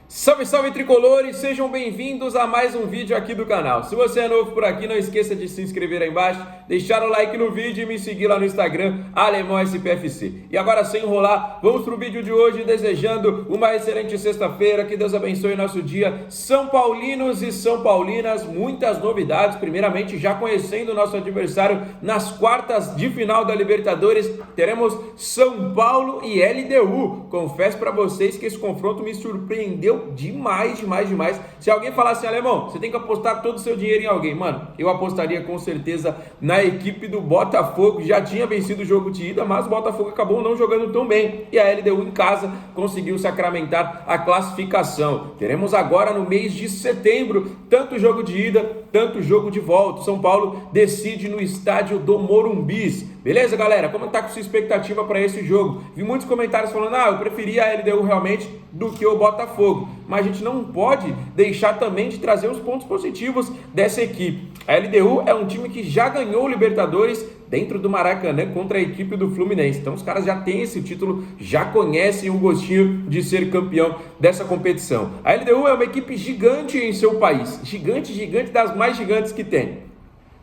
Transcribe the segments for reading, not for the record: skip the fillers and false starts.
Salve, salve tricolores, sejam bem-vindos a mais um vídeo aqui do canal. Se você é novo por aqui, não esqueça de se inscrever aí embaixo, deixar o like no vídeo e me seguir lá no Instagram, AlemãoSPFC. E agora, sem enrolar, vamos pro vídeo de hoje desejando uma excelente sexta-feira, que Deus abençoe nosso dia. São Paulinos e São Paulinas, muitas novidades, primeiramente já conhecendo o nosso adversário nas quartas de final da Libertadores, teremos São Paulo e LDU. Confesso para vocês que esse confronto me surpreendeu demais. Se alguém falar assim, Alemão, você tem que apostar todo o seu dinheiro em alguém, mano, eu apostaria com certeza na equipe do Botafogo. Já tinha vencido o jogo de ida, mas o Botafogo acabou não jogando tão bem e a LDU em casa conseguiu sacramentar a classificação. Teremos agora no mês de setembro tanto jogo de ida, tanto jogo de volta. São Paulo decide no estádio do Morumbis. Beleza, galera? Como tá com sua expectativa para esse jogo? Vi muitos comentários falando, eu preferia a LDU realmente do que o Botafogo. Mas a gente não pode deixar também de trazer os pontos positivos dessa equipe. A LDU é um time que já ganhou o Libertadores dentro do Maracanã contra a equipe do Fluminense. Então os caras já têm esse título, já conhecem o gostinho de ser campeão dessa competição. A LDU é uma equipe gigante em seu país. Gigante, das mais gigantes que tem.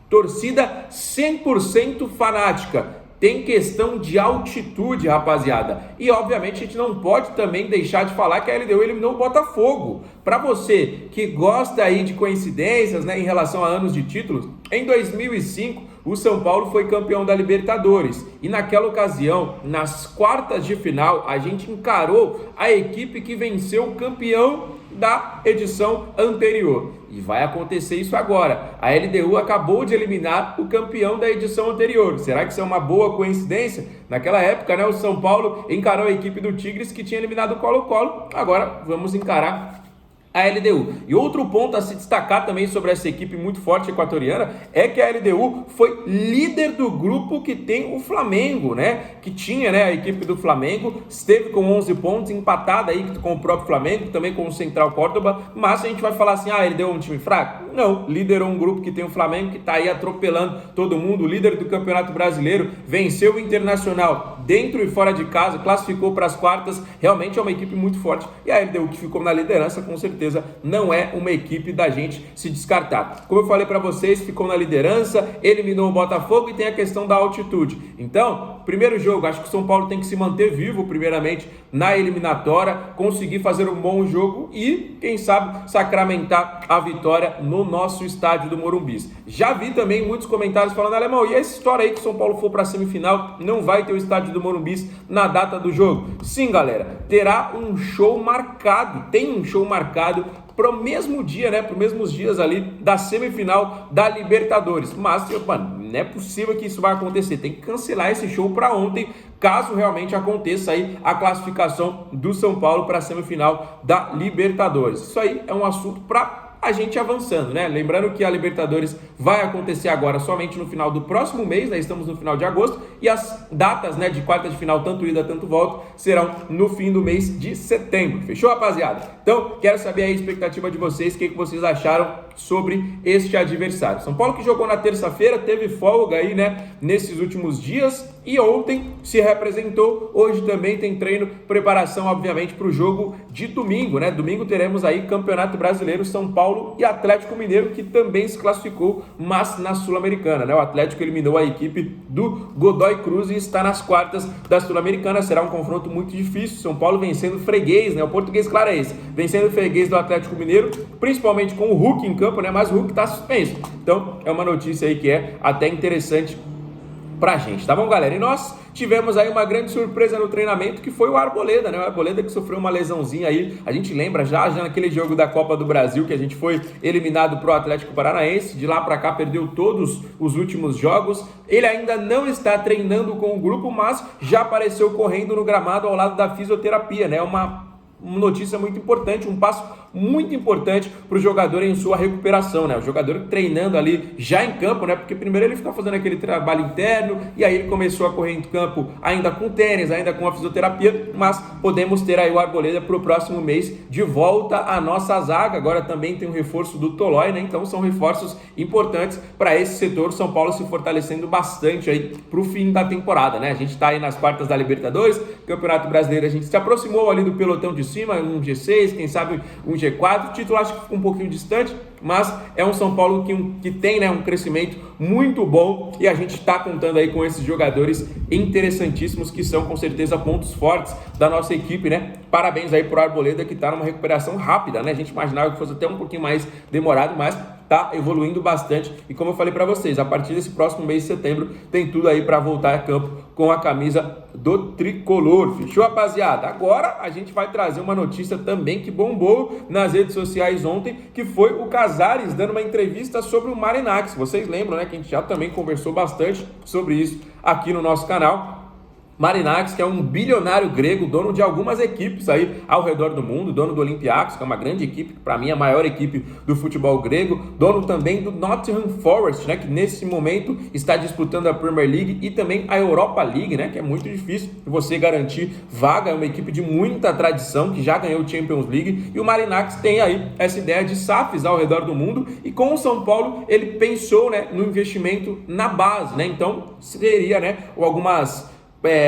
Torcida 100% fanática. Tem questão de altitude, rapaziada. E, obviamente, a gente não pode também deixar de falar que a LDU eliminou o Botafogo. Para você que gosta aí de coincidências, né, em relação a anos de títulos, em 2005, o São Paulo foi campeão da Libertadores. E naquela ocasião, nas quartas de final, a gente encarou a equipe que venceu o campeão da edição anterior. E vai acontecer isso agora. A LDU acabou de eliminar o campeão da edição anterior. Será que isso é uma boa coincidência? Naquela época, né, o São Paulo encarou a equipe do Tigres que tinha eliminado o Colo-Colo. Agora vamos encarar a LDU. E outro ponto a se destacar também sobre essa equipe muito forte equatoriana é que a LDU foi líder do grupo que tem o Flamengo, né? Que tinha, né, a equipe do Flamengo, esteve com 11 pontos, empatada aí com o próprio Flamengo, também com o Central Córdoba, mas a gente vai falar assim, a LDU é um time fraco? Não, liderou um grupo que tem o Flamengo, que tá aí atropelando todo mundo, líder do Campeonato Brasileiro, venceu o Internacional dentro e fora de casa, classificou para as quartas, realmente é uma equipe muito forte, e a LDU que ficou na liderança, com certeza não é uma equipe da gente se descartar. Como eu falei para vocês, ficou na liderança, eliminou o Botafogo e tem a questão da altitude. Então, primeiro jogo, acho que o São Paulo tem que se manter vivo, primeiramente, na eliminatória, conseguir fazer um bom jogo e, quem sabe, sacramentar a vitória no nosso estádio do Morumbis. Já vi também muitos comentários falando, Alemão, e essa história aí que o São Paulo for para a semifinal, não vai ter o estádio do Morumbis na data do jogo? Sim, galera, terá um show marcado, tem um show marcado para o mesmo dia, né, para os mesmos dias ali da semifinal da Libertadores. Mas, mano, não é possível que isso vai acontecer. Tem que cancelar esse show para ontem, caso realmente aconteça aí a classificação do São Paulo para a semifinal da Libertadores. Isso aí é um assunto para a gente avançando, né? Lembrando que a Libertadores vai acontecer agora somente no final do próximo mês, né? Estamos no final de agosto, e as datas, né, de quarta de final, tanto ida, tanto volta, serão no fim do mês de setembro. Fechou, rapaziada? Então, quero saber aí a expectativa de vocês, o que vocês acharam sobre este adversário. São Paulo que jogou na terça-feira, teve folga aí, né, nesses últimos dias, e ontem se representou. Hoje também tem treino, preparação, obviamente, para o jogo de domingo, né? Domingo teremos aí Campeonato Brasileiro, São Paulo e Atlético Mineiro, que também se classificou, mas na Sul-Americana, né? O Atlético eliminou a equipe do Godoy Cruz e está nas quartas da Sul-Americana. Será um confronto muito difícil. São Paulo vencendo o freguês, né? O português, claro, é esse. Vencendo o freguês do Atlético Mineiro, principalmente com o Hulk em campo, né? Mas o Hulk está suspenso. Então, é uma notícia aí que é até interessante pra gente, tá bom, galera? E nós tivemos aí uma grande surpresa no treinamento, que foi o Arboleda, né? O Arboleda que sofreu uma lesãozinha aí, a gente lembra já naquele jogo da Copa do Brasil, que a gente foi eliminado pro Atlético Paranaense, de lá pra cá perdeu todos os últimos jogos. Ele ainda não está treinando com o grupo, mas já apareceu correndo no gramado ao lado da fisioterapia, né? Uma notícia muito importante, um passo muito importante para o jogador em sua recuperação, né? O jogador treinando ali já em campo, né? Porque primeiro ele ficou fazendo aquele trabalho interno e aí ele começou a correr em campo ainda com tênis, ainda com a fisioterapia, mas podemos ter aí o Arboleda para o próximo mês de volta à nossa zaga. Agora também tem um reforço do Tolói, né? Então são reforços importantes para esse setor. O São Paulo se fortalecendo bastante aí para o fim da temporada, né? A gente está aí nas quartas da Libertadores, Campeonato Brasileiro, a gente se aproximou ali do pelotão de cima, um G6, quem sabe um G4. O título acho que fica um pouquinho distante, mas é um São Paulo que tem, né, um crescimento muito bom, e a gente está contando aí com esses jogadores interessantíssimos que são com certeza pontos fortes da nossa equipe, né? Parabéns aí pro Arboleda, que está numa recuperação rápida, né? A gente imaginava que fosse até um pouquinho mais demorado, mas tá evoluindo bastante, e como eu falei para vocês, a partir desse próximo mês de setembro tem tudo aí para voltar a campo com a camisa do tricolor. Fechou, rapaziada? Agora a gente vai trazer uma notícia também que bombou nas redes sociais ontem, que foi o Casares dando uma entrevista sobre o Marinakis. Vocês lembram, né, que a gente já também conversou bastante sobre isso aqui no nosso canal. Marinakis, que é um bilionário grego, dono de algumas equipes aí ao redor do mundo, dono do Olympiacos, que é uma grande equipe, para mim a maior equipe do futebol grego, dono também do Nottingham Forest, né, que nesse momento está disputando a Premier League e também a Europa League, né, que é muito difícil você garantir vaga, é uma equipe de muita tradição, que já ganhou o Champions League, e o Marinakis tem aí essa ideia de SAFs ao redor do mundo, e com o São Paulo ele pensou, né, no investimento na base, né, então seria, né, algumas...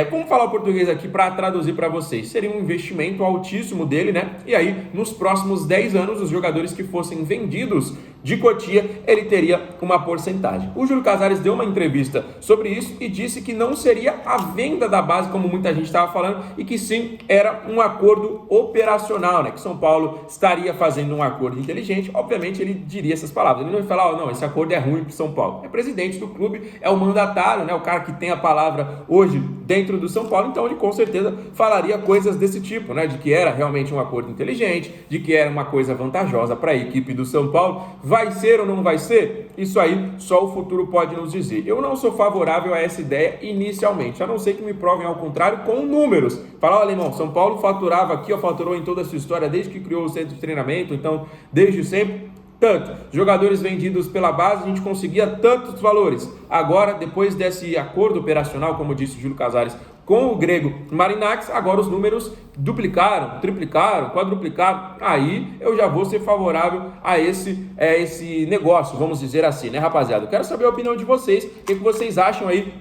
vamos falar o português aqui para traduzir para vocês. Seria um investimento altíssimo dele, né? E aí, nos próximos 10 anos, os jogadores que fossem vendidos de Cotia, ele teria uma porcentagem. O Júlio Casares deu uma entrevista sobre isso e disse que não seria a venda da base, como muita gente estava falando, e que sim, era um acordo operacional, né? Que São Paulo estaria fazendo um acordo inteligente. Obviamente, ele diria essas palavras. Ele não ia falar, não, esse acordo é ruim para São Paulo. É presidente do clube, é o mandatário, né? O cara que tem a palavra hoje dentro do São Paulo, então ele com certeza falaria coisas desse tipo, né? De que era realmente um acordo inteligente, de que era uma coisa vantajosa para a equipe do São Paulo. Vai ser ou não vai ser? Isso aí só o futuro pode nos dizer. Eu não sou favorável a essa ideia inicialmente, a não ser que me provem ao contrário com números. Falar, olha, irmão, São Paulo faturava aqui, faturou em toda a sua história desde que criou o centro de treinamento, então desde sempre. Tanto, jogadores vendidos pela base, a gente conseguia tantos valores. Agora, depois desse acordo operacional, como disse o Júlio Casares, com o grego Marinakis, agora os números duplicaram, triplicaram, quadruplicaram. Aí eu já vou ser favorável a esse negócio, vamos dizer assim, né, rapaziada? Eu quero saber a opinião de vocês, o que vocês acham aí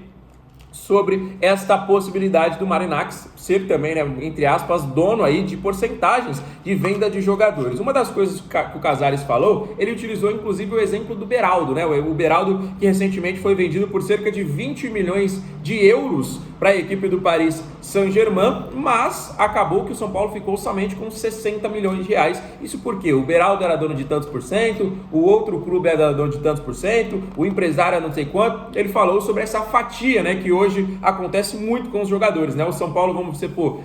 sobre esta possibilidade do Marinakis ser também, né, entre aspas, dono aí de porcentagens de venda de jogadores. Uma das coisas que o Casares falou, ele utilizou inclusive o exemplo do Beraldo, né, o Beraldo que recentemente foi vendido por cerca de 20 milhões de euros para a equipe do Paris Saint-Germain, mas acabou que o São Paulo ficou somente com 60 milhões de reais. Isso porque o Beraldo era dono de tantos por cento, o outro clube era dono de tantos por cento, o empresário não sei quanto. Ele falou sobre essa fatia, né, que hoje acontece muito com os jogadores, né? O São Paulo, vamos dizer, o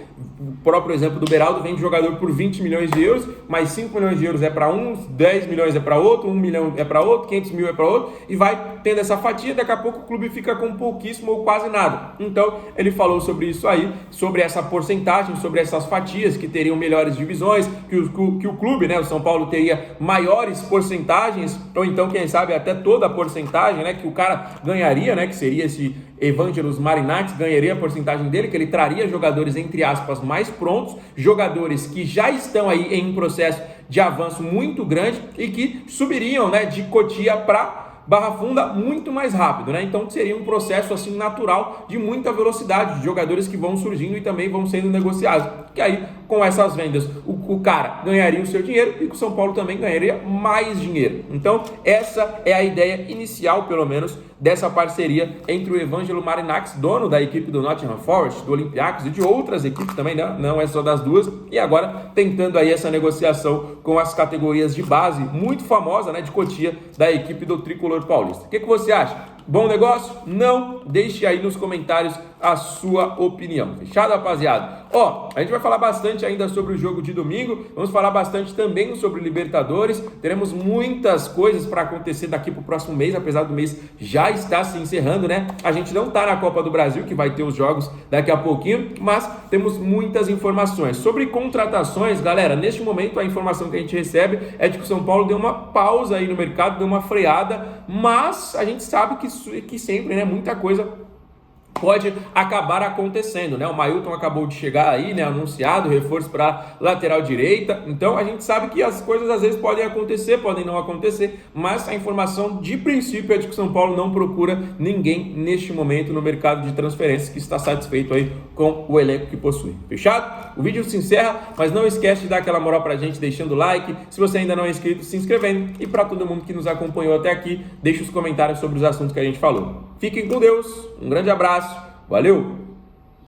próprio exemplo do Beraldo, vende jogador por 20 milhões de euros, mais 5 milhões de euros é para um, 10 milhões é para outro, 1 milhão é para outro, 500 mil é para outro, e vai tendo essa fatia, daqui a pouco o clube fica com pouquíssimo ou quase nada. Então, ele falou sobre isso aí, sobre essa porcentagem, sobre essas fatias que teriam melhores divisões, que o clube, né, o São Paulo teria maiores porcentagens, ou então, quem sabe, até toda a porcentagem, né, que o cara ganharia, né, que seria esse Evangelos Marinakis, ganharia a porcentagem dele, que ele traria jogadores, entre aspas, mais prontos, jogadores que já estão aí em um processo de avanço muito grande e que subiriam, né, de Cotia para Barra Funda muito mais rápido, né? Então seria um processo assim natural de muita velocidade, de jogadores que vão surgindo e também vão sendo negociados. Que aí, com essas vendas, o cara ganharia o seu dinheiro e o São Paulo também ganharia mais dinheiro. Então, essa é a ideia inicial, pelo menos, dessa parceria entre o Evangelo Marinakis, dono da equipe do Nottingham Forest, do Olympiacos e de outras equipes também, né? Não é só das duas, e agora tentando aí essa negociação com as categorias de base, muito famosa, né, de Cotia, da equipe do Tricolor Paulista. O que você acha? Bom negócio? Não? Deixe aí nos comentários a sua opinião. Fechado, rapaziada? Ó, a gente vai falar bastante ainda sobre o jogo de domingo, vamos falar bastante também sobre Libertadores, teremos muitas coisas para acontecer daqui pro próximo mês, apesar do mês já estar se encerrando, né? A gente não tá na Copa do Brasil, que vai ter os jogos daqui a pouquinho, mas temos muitas informações. Sobre contratações, galera, neste momento a informação que a gente recebe é de que o São Paulo deu uma pausa aí no mercado, deu uma freada, mas a gente sabe que sempre, né, muita coisa pode acabar acontecendo, né? O Mailton acabou de chegar aí, né? Anunciado, reforço para lateral direita. Então a gente sabe que as coisas às vezes podem acontecer, podem não acontecer, mas a informação de princípio é de que o São Paulo não procura ninguém neste momento no mercado de transferências, que está satisfeito aí com o elenco que possui. Fechado? O vídeo se encerra, mas não esquece de dar aquela moral pra gente deixando o like. Se você ainda não é inscrito, se inscrevendo. E para todo mundo que nos acompanhou até aqui, deixe os comentários sobre os assuntos que a gente falou. Fiquem com Deus, um grande abraço, valeu!